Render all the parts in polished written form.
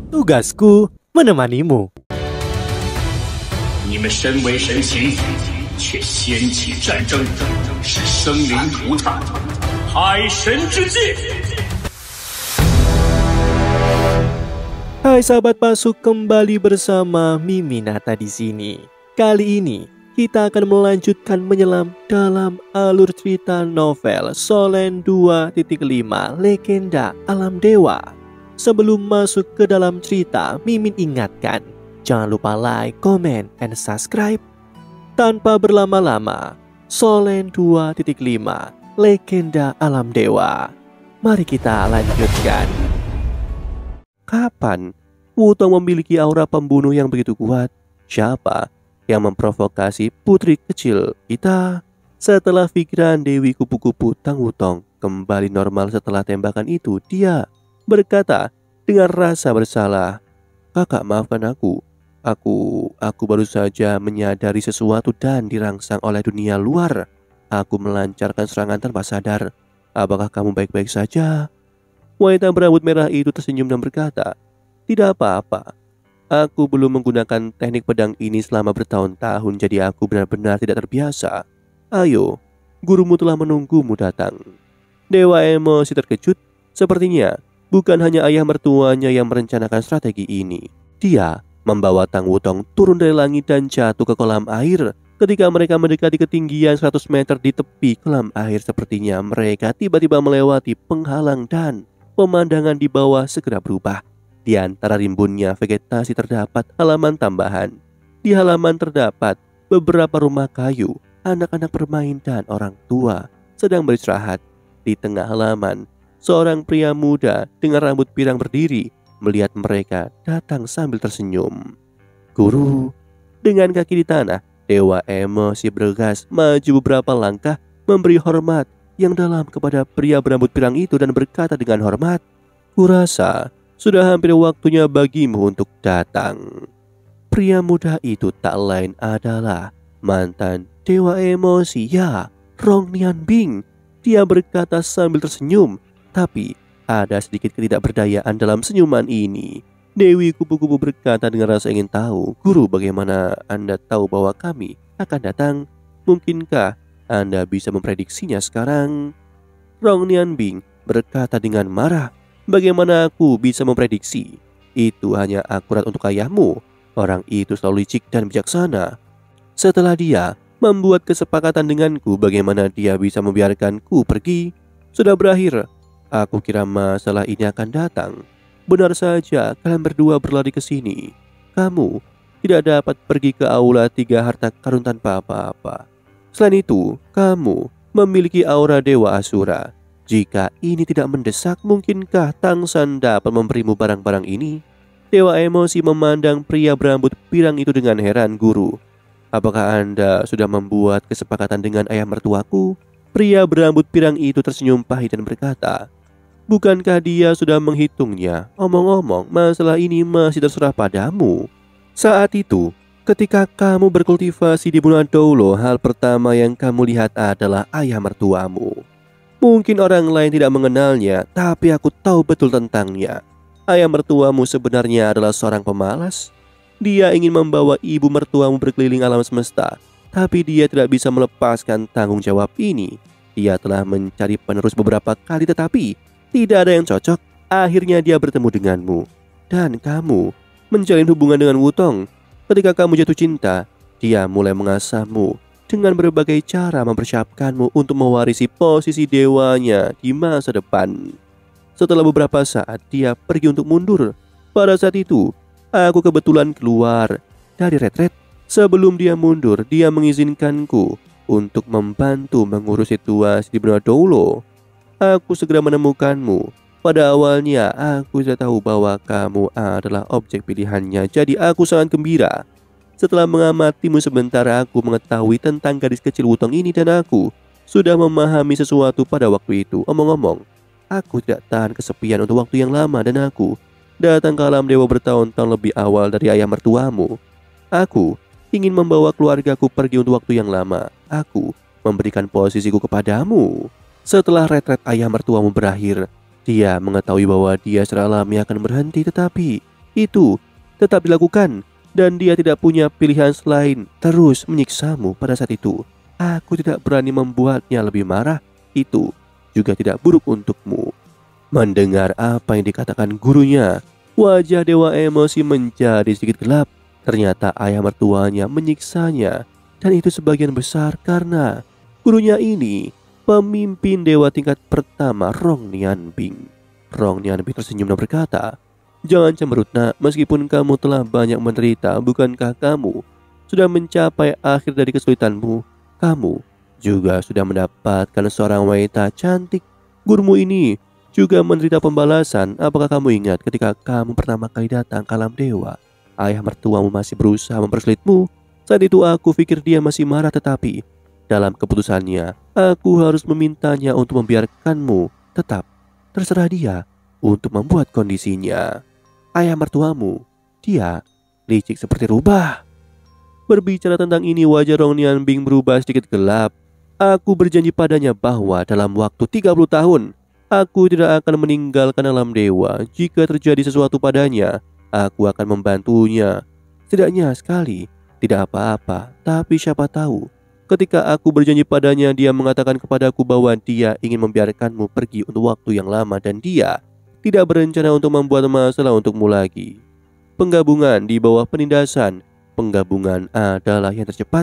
Tugasku menemanimu. 你们身为神形，却掀起战争，使生灵涂炭，海神之戒。 Hai sahabat Pasuk, kembali bersama Miminata di sini. Kali ini kita akan melanjutkan menyelam dalam alur cerita novel Solen 2.5 Legenda Alam Dewa. Sebelum masuk ke dalam cerita, Mimin ingatkan, jangan lupa like, comment, and subscribe. Tanpa berlama-lama, Solen 2.5 Legenda Alam Dewa. Mari kita lanjutkan. Kapan Wutong memiliki aura pembunuh yang begitu kuat? Siapa yang memprovokasi putri kecil kita? Setelah pikiran Dewi Kupu-Kupu Tang Wutong kembali normal setelah tembakan itu, dia berkata dengan rasa bersalah, "Kakak, maafkan aku. Aku baru saja menyadari sesuatu dan dirangsang oleh dunia luar. Aku melancarkan serangan tanpa sadar. Apakah kamu baik-baik saja?" Wanita berambut merah itu tersenyum dan berkata, "Tidak apa-apa. Aku belum menggunakan teknik pedang ini selama bertahun-tahun, jadi aku benar-benar tidak terbiasa. Ayo, gurumu telah menunggumu datang." Dewa emosi terkejut. Sepertinya bukan hanya ayah mertuanya yang merencanakan strategi ini. Dia membawa Tang Wutong turun dari langit dan jatuh ke kolam air. Ketika mereka mendekati ketinggian 100 meter di tepi kolam air, sepertinya mereka tiba-tiba melewati penghalang dan pemandangan di bawah segera berubah. Di antara rimbunnya vegetasi terdapat halaman tambahan. Di halaman terdapat beberapa rumah kayu, anak-anak bermain dan orang tua sedang beristirahat. Di tengah halaman, seorang pria muda dengan rambut pirang berdiri melihat mereka datang sambil tersenyum. "Guru." Dengan kaki di tanah, Dewa emosi bergegas maju beberapa langkah memberi hormat yang dalam kepada pria berambut pirang itu dan berkata dengan hormat, "Kurasa sudah hampir waktunya bagimu untuk datang." Pria muda itu tak lain adalah mantan dewa emosi, ya, Rong Nianbing. Dia berkata sambil tersenyum, tapi ada sedikit ketidakberdayaan dalam senyuman ini. Dewi Kupu-Kupu berkata dengan rasa ingin tahu, "Guru, bagaimana Anda tahu bahwa kami akan datang? Mungkinkah Anda bisa memprediksinya sekarang?" Rong Nianbing berkata dengan marah, "Bagaimana aku bisa memprediksi? Itu hanya akurat untuk ayahmu. Orang itu selalu licik dan bijaksana. Setelah dia membuat kesepakatan denganku, bagaimana dia bisa membiarkanku pergi? Sudah berakhir. Aku kira masalah ini akan datang. Benar saja, kalian berdua berlari ke sini. Kamu tidak dapat pergi ke aula 3 harta karun tanpa apa-apa. Selain itu, kamu memiliki aura dewa Asura. Jika ini tidak mendesak, mungkinkah Tang San dapat memberimu barang-barang ini?" Dewa emosi memandang pria berambut pirang itu dengan heran. "Guru, apakah Anda sudah membuat kesepakatan dengan ayah mertuaku?" Pria berambut pirang itu tersenyum pahit dan berkata, "Bukankah dia sudah menghitungnya? Omong-omong, masalah ini masih terserah padamu. Saat itu, ketika kamu berkultivasi di Bulan Doulo, hal pertama yang kamu lihat adalah ayah mertuamu. Mungkin orang lain tidak mengenalnya, tapi aku tahu betul tentangnya. Ayah mertuamu sebenarnya adalah seorang pemalas. Dia ingin membawa ibu mertuamu berkeliling alam semesta, tapi dia tidak bisa melepaskan tanggung jawab ini. Dia telah mencari penerus beberapa kali, tetapi tidak ada yang cocok. Akhirnya dia bertemu denganmu, dan kamu menjalin hubungan dengan Wutong. Ketika kamu jatuh cinta, dia mulai mengasahmu dengan berbagai cara, mempersiapkanmu untuk mewarisi posisi dewanya di masa depan. Setelah beberapa saat, dia pergi untuk mundur. Pada saat itu, aku kebetulan keluar dari retret. Sebelum dia mundur, dia mengizinkanku untuk membantu mengurus situasi di Bulan Doulo. Aku segera menemukanmu. Pada awalnya, aku tidak tahu bahwa kamu adalah objek pilihannya, jadi aku sangat gembira. Setelah mengamatimu sebentar, aku mengetahui tentang gadis kecil Wutong ini dan aku sudah memahami sesuatu pada waktu itu. Omong-omong, aku tidak tahan kesepian untuk waktu yang lama dan aku datang ke alam dewa bertahun-tahun lebih awal dari ayah mertuamu. Aku ingin membawa keluargaku pergi untuk waktu yang lama. Aku memberikan posisiku kepadamu. Setelah retret ayah mertuamu berakhir, dia mengetahui bahwa dia secara alami akan berhenti, tetapi itu tetap dilakukan dan dia tidak punya pilihan selain terus menyiksamu pada saat itu. Aku tidak berani membuatnya lebih marah. Itu juga tidak buruk untukmu." Mendengar apa yang dikatakan gurunya, wajah Dewa Emosi menjadi sedikit gelap. Ternyata ayah mertuanya menyiksanya, dan itu sebagian besar karena gurunya ini pemimpin dewa tingkat pertama, Rong Nianbing. Rong Nianbing tersenyum dan berkata, "Jangan cemberut nak, meskipun kamu telah banyak menderita, bukankah kamu sudah mencapai akhir dari kesulitanmu? Kamu juga sudah mendapatkan seorang wanita cantik. Gurumu ini juga menderita pembalasan. Apakah kamu ingat ketika kamu pertama kali datang ke alam dewa? Ayah mertuamu masih berusaha mempersulitmu. Saat itu aku pikir dia masih marah, tetapi dalam keputusannya, aku harus memintanya untuk membiarkanmu tetap. Terserah dia untuk membuat kondisinya. Ayah mertuamu, dia licik seperti rubah." Berbicara tentang ini, wajah Rong Nianbing berubah sedikit gelap. "Aku berjanji padanya bahwa dalam waktu 30 tahun, aku tidak akan meninggalkan alam dewa. Jika terjadi sesuatu padanya, aku akan membantunya. Setidaknya sekali, tidak apa-apa, tapi siapa tahu ketika aku berjanji padanya, dia mengatakan kepadaku bahwa dia ingin membiarkanmu pergi untuk waktu yang lama dan dia tidak berencana untuk membuat masalah untukmu lagi. Penggabungan di bawah penindasan. Penggabungan adalah yang tercepat.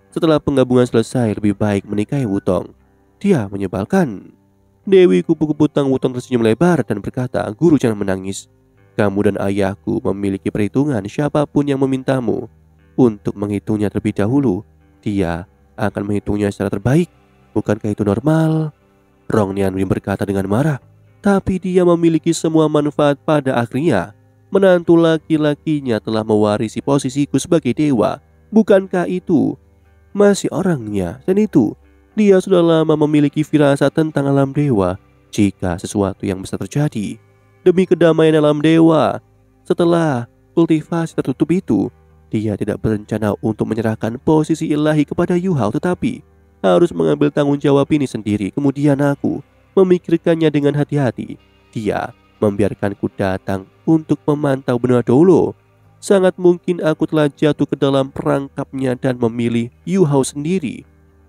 Setelah penggabungan selesai, lebih baik menikahi Wutong. Dia menyebalkan." Dewi kupu-kupu Tang Wutong tersenyum lebar dan berkata, "Guru, jangan menangis. Kamu dan ayahku memiliki perhitungan. Siapapun yang memintamu untuk menghitungnya terlebih dahulu, dia akan menghitungnya secara terbaik. Bukankah itu normal?" Rong Nianbing berkata dengan marah, "Tapi dia memiliki semua manfaat pada akhirnya. Menantu laki-lakinya telah mewarisi posisiku sebagai dewa. Bukankah itu masih orangnya? Dan itu, dia sudah lama memiliki firasat tentang alam dewa jika sesuatu yang besar terjadi demi kedamaian alam dewa. Setelah kultivasi tertutup itu, dia tidak berencana untuk menyerahkan posisi ilahi kepada Yu Hao, tetapi harus mengambil tanggung jawab ini sendiri. Kemudian aku memikirkannya dengan hati-hati. Dia membiarkanku datang untuk memantau benua Dolo. Sangat mungkin aku telah jatuh ke dalam perangkapnya dan memilih Yu Hao sendiri.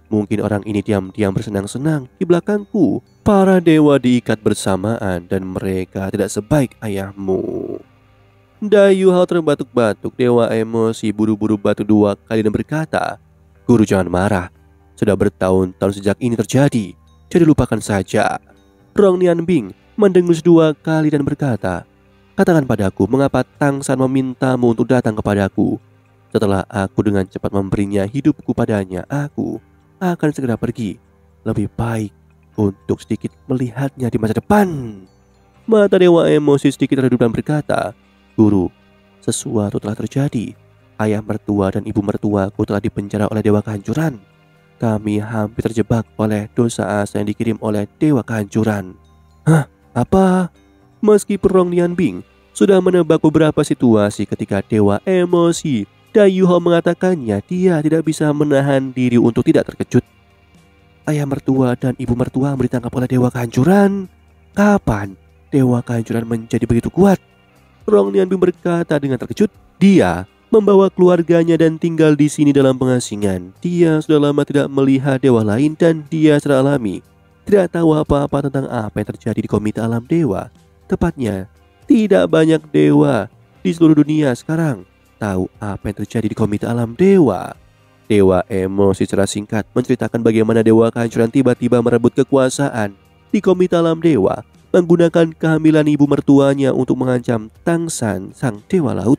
Mungkin orang ini diam-diam bersenang-senang di belakangku. Para dewa diikat bersamaan dan mereka tidak sebaik ayahmu." Yu Hao terbatuk-batuk. Dewa Emosi buru-buru batuk 2 kali dan berkata, "Guru, jangan marah. Sudah bertahun-tahun sejak ini terjadi, jadi lupakan saja." Rong Nianbing mendengus 2 kali dan berkata, "Katakan padaku, mengapa Tang San memintamu untuk datang kepadaku? Setelah aku dengan cepat memberinya hidupku padanya, aku akan segera pergi. Lebih baik untuk sedikit melihatnya di masa depan." Mata Dewa Emosi sedikit redup dan berkata, "Guru, sesuatu telah terjadi. Ayah mertua dan ibu mertuaku telah dipenjara oleh Dewa Kehancuran. Kami hampir terjebak oleh dosa asa yang dikirim oleh Dewa Kehancuran." "Hah? Apa?" Meskipun Rong Nianbing sudah menebak beberapa situasi ketika Dewa Emosi Yu Hao mengatakannya, dia tidak bisa menahan diri untuk tidak terkejut. Ayah mertua dan ibu mertua ditangkap oleh Dewa Kehancuran. Kapan Dewa Kehancuran menjadi begitu kuat? Rong Nianbing berkata dengan terkejut. Dia membawa keluarganya dan tinggal di sini dalam pengasingan. Dia sudah lama tidak melihat dewa lain dan dia secara alami tidak tahu apa-apa tentang apa yang terjadi di komite alam dewa. Tepatnya, tidak banyak dewa di seluruh dunia sekarang tahu apa yang terjadi di komite alam dewa. Dewa Emosi secara singkat menceritakan bagaimana Dewa Kehancuran tiba-tiba merebut kekuasaan di komite alam dewa, menggunakan kehamilan ibu mertuanya untuk mengancam Tang San, sang dewa laut.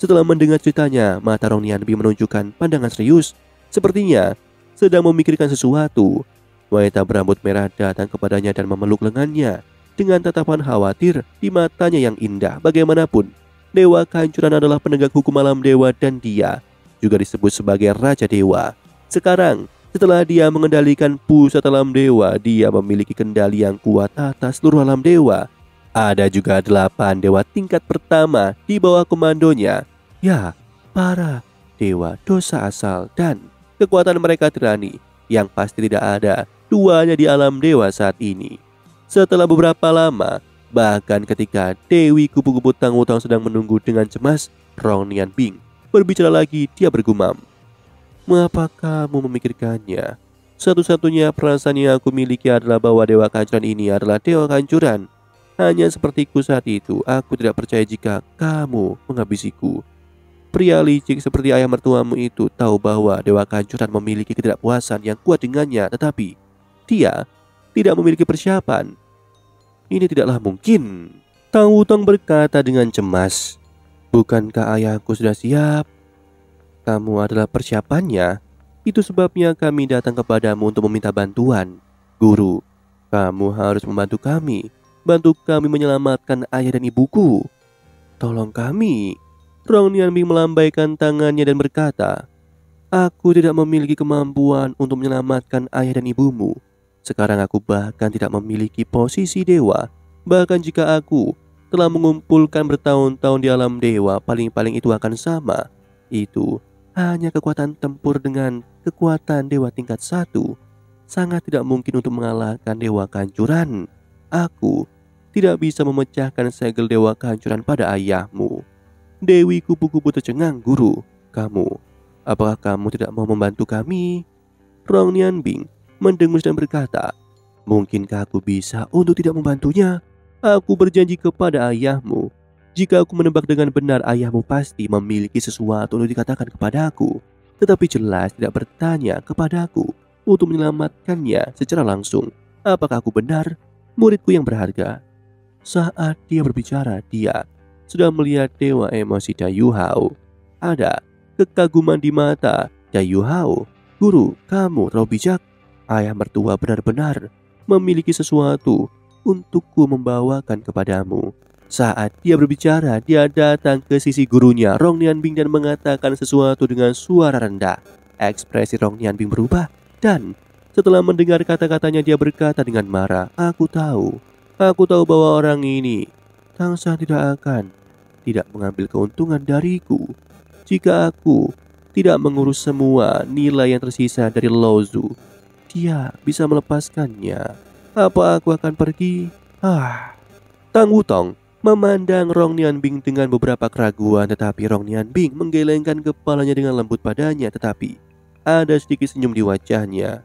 Setelah mendengar ceritanya, mata Rong Nianbing menunjukkan pandangan serius, sepertinya sedang memikirkan sesuatu. Wanita berambut merah datang kepadanya dan memeluk lengannya dengan tatapan khawatir di matanya yang indah. Bagaimanapun, Dewa Kehancuran adalah penegak hukum alam dewa dan dia juga disebut sebagai Raja Dewa. Sekarang, setelah dia mengendalikan pusat alam dewa, dia memiliki kendali yang kuat atas seluruh alam dewa. Ada juga 8 dewa tingkat pertama di bawah komandonya. Ya, para dewa dosa asal dan kekuatan mereka tirani yang pasti tidak ada duanya di alam dewa saat ini. Setelah beberapa lama, Bahkan ketika Dewi Kupu-Kupu Tang Wutong sedang menunggu dengan cemas, Rong Nianbing berbicara lagi. Dia bergumam, "Mengapa kamu memikirkannya? Satu-satunya perasaan yang aku miliki adalah bahwa dewa kehancuran ini adalah dewa kehancuran. Hanya sepertiku saat itu, aku tidak percaya jika kamu menghabisiku. Pria licik seperti ayah mertuamu itu tahu bahwa dewa kehancuran memiliki ketidakpuasan yang kuat dengannya, tetapi dia tidak memiliki persiapan. Ini tidaklah mungkin." Tang Wutong berkata dengan cemas, "Bukankah ayahku sudah siap? Kamu adalah persiapannya. Itu sebabnya kami datang kepadamu untuk meminta bantuan. Guru, kamu harus membantu kami. Bantu kami menyelamatkan ayah dan ibuku. Tolong kami." Rong Nianbing melambaikan tangannya dan berkata, "Aku tidak memiliki kemampuan untuk menyelamatkan ayah dan ibumu. Sekarang aku bahkan tidak memiliki posisi dewa. Bahkan jika aku telah mengumpulkan bertahun-tahun di alam dewa, paling-paling itu akan sama. Itu hanya kekuatan tempur dengan kekuatan dewa tingkat 1. Sangat tidak mungkin untuk mengalahkan dewa kehancuran. Aku tidak bisa memecahkan segel dewa kehancuran pada ayahmu." Dewi Kupu-Kupu tercengang. "Guru, apakah kamu tidak mau membantu kami?" Rong Nianbing mendengus dan berkata, "Mungkinkah aku bisa untuk tidak membantunya? Aku berjanji kepada ayahmu, jika aku menebak dengan benar, ayahmu pasti memiliki sesuatu untuk dikatakan kepadaku, tetapi jelas tidak bertanya kepadaku untuk menyelamatkannya secara langsung. Apakah aku benar, muridku yang berharga?" Saat dia berbicara, dia sudah melihat dewa emosi Dayu Hao. Ada kekaguman di mata Dayu Hao. "Guru, kamu terlalu bijak. Ayah mertua benar-benar memiliki sesuatu untukku membawakan kepadamu." Saat dia berbicara, dia datang ke sisi gurunya Rong Nianbing dan mengatakan sesuatu dengan suara rendah. Ekspresi Rong Nianbing berubah dan setelah mendengar kata-katanya dia berkata dengan marah, Aku tahu bahwa orang ini Tangshan tidak mengambil keuntungan dariku jika aku tidak mengurus semua nilai yang tersisa dari Lozu. Dia bisa melepaskannya. Apa aku akan pergi? Tang Wutong memandang Rong Nianbing dengan beberapa keraguan, tetapi Rong Nianbing menggelengkan kepalanya dengan lembut padanya, tetapi ada sedikit senyum di wajahnya.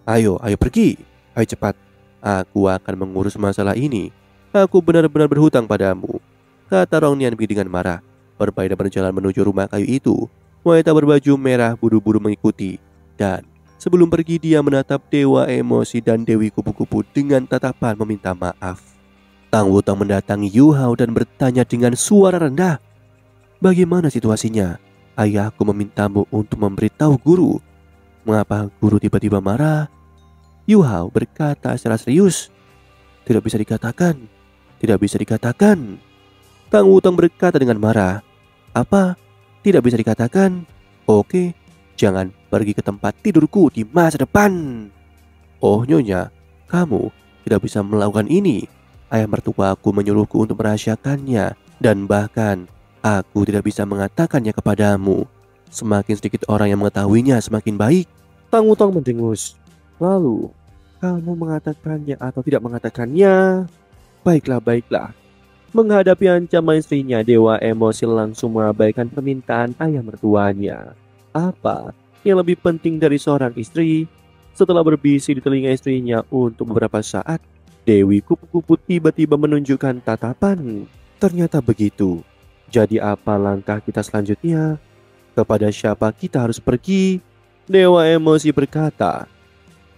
Ayo pergi. Ayo cepat. Aku akan mengurus masalah ini. Aku benar-benar berhutang padamu, kata Rong Nianbing dengan marah. Berbalik dan berjalan menuju rumah kayu itu. Wanita berbaju merah buru-buru mengikuti, dan sebelum pergi dia menatap Dewa Emosi dan Dewi Kupu-Kupu dengan tatapan meminta maaf. Tang Wutong mendatangi Yu Hao dan bertanya dengan suara rendah, "Bagaimana situasinya? Ayahku memintamu untuk memberitahu guru." "Mengapa guru tiba-tiba marah?" Yu Hao berkata secara serius, Tidak bisa dikatakan. Tang Wutong berkata dengan marah, "Apa? Tidak bisa dikatakan? Oke, jangan pergi ke tempat tidurku di masa depan." "Oh Nyonya, kamu tidak bisa melakukan ini. Ayah mertuaku menyuruhku untuk merahasiakannya, dan bahkan aku tidak bisa mengatakannya kepadamu. Semakin sedikit orang yang mengetahuinya semakin baik." Tang Wutong mendengus. "Lalu, kamu mengatakannya atau tidak mengatakannya?" Baiklah. Menghadapi ancaman istrinya, Dewa Emosi langsung mengabaikan permintaan ayah mertuanya. Apa yang lebih penting dari seorang istri? Setelah berbisik di telinga istrinya untuk beberapa saat, Dewi Kupu-Kupu tiba-tiba menunjukkan tatapan. "Ternyata begitu. Jadi apa langkah kita selanjutnya? Kepada siapa kita harus pergi?" Dewa Emosi berkata,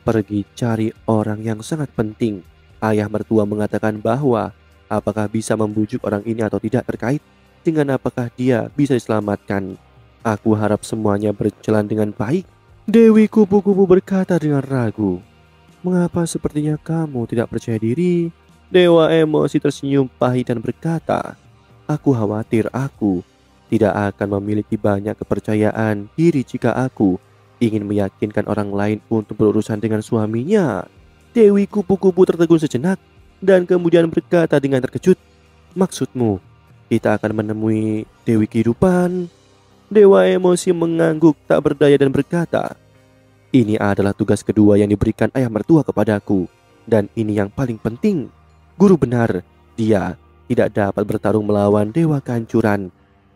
"Pergi cari orang yang sangat penting." Ayah mertua mengatakan bahwa apakah bisa membujuk orang ini atau tidak terkait dengan apakah dia bisa diselamatkan. Aku harap semuanya berjalan dengan baik. Dewi Kupu-Kupu berkata dengan ragu, "Mengapa sepertinya kamu tidak percaya diri?" Dewa Emosi tersenyum pahit dan berkata, "Aku khawatir aku tidak akan memiliki banyak kepercayaan diri jika aku ingin meyakinkan orang lain untuk berurusan dengan suaminya." Dewi Kupu-Kupu tertegun sejenak dan kemudian berkata dengan terkejut, "Maksudmu, kita akan menemui Dewi Kehidupan?" Dewa Emosi mengangguk tak berdaya dan berkata, "Ini adalah tugas kedua yang diberikan ayah mertua kepadaku, dan ini yang paling penting. Guru benar, Dia tidak dapat bertarung melawan dewa kehancuran.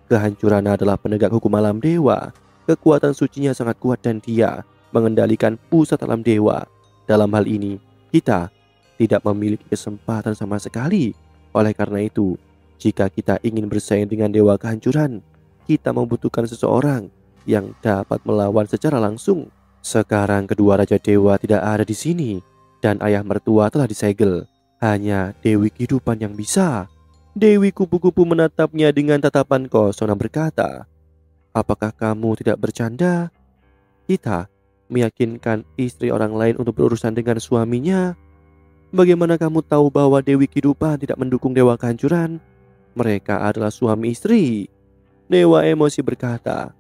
Kehancuran adalah penegak hukum alam dewa. Kekuatan sucinya sangat kuat dan dia mengendalikan pusat alam dewa. Dalam hal ini, kita tidak memiliki kesempatan sama sekali. Oleh karena itu, jika kita ingin bersaing dengan dewa kehancuran, kita membutuhkan seseorang yang dapat melawan secara langsung. Sekarang kedua raja dewa tidak ada di sini dan ayah mertua telah disegel. Hanya Dewi Kehidupan yang bisa. Dewi Kupu-Kupu menatapnya dengan tatapan kosong dan berkata, "Apakah kamu tidak bercanda? Kita meyakinkan istri orang lain untuk berurusan dengan suaminya. Bagaimana kamu tahu bahwa Dewi Kehidupan tidak mendukung dewa kehancuran? Mereka adalah suami istri." Dewa emosi berkata,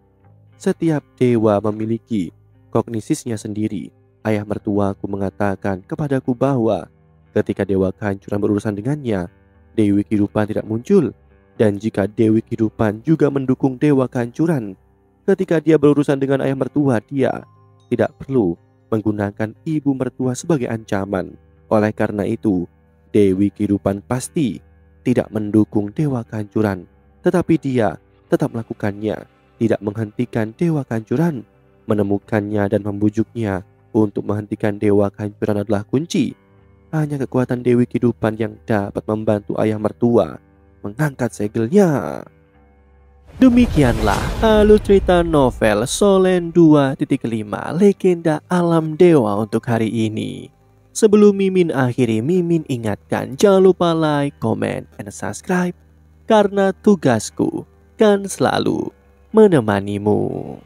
"Setiap dewa memiliki kognisisnya sendiri. Ayah mertuaku mengatakan kepadaku bahwa ketika dewa kehancuran berurusan dengannya, Dewi Kehidupan tidak muncul. Dan jika Dewi Kehidupan juga mendukung dewa kehancuran, ketika dia berurusan dengan ayah mertua, dia tidak perlu menggunakan ibu mertua sebagai ancaman. Oleh karena itu, Dewi Kehidupan pasti tidak mendukung dewa kehancuran. Tetapi dia tetap melakukannya, tidak menghentikan dewa kehancuran. Menemukannya dan membujuknya untuk menghentikan dewa kehancuran adalah kunci. Hanya kekuatan Dewi Kehidupan yang dapat membantu ayah mertua mengangkat segelnya." Demikianlah alur cerita novel Solen 2.5 Legenda Alam Dewa untuk hari ini. Sebelum Mimin akhiri, Mimin ingatkan jangan lupa like, comment, and subscribe, karena tugasku kan selalu menemanimu.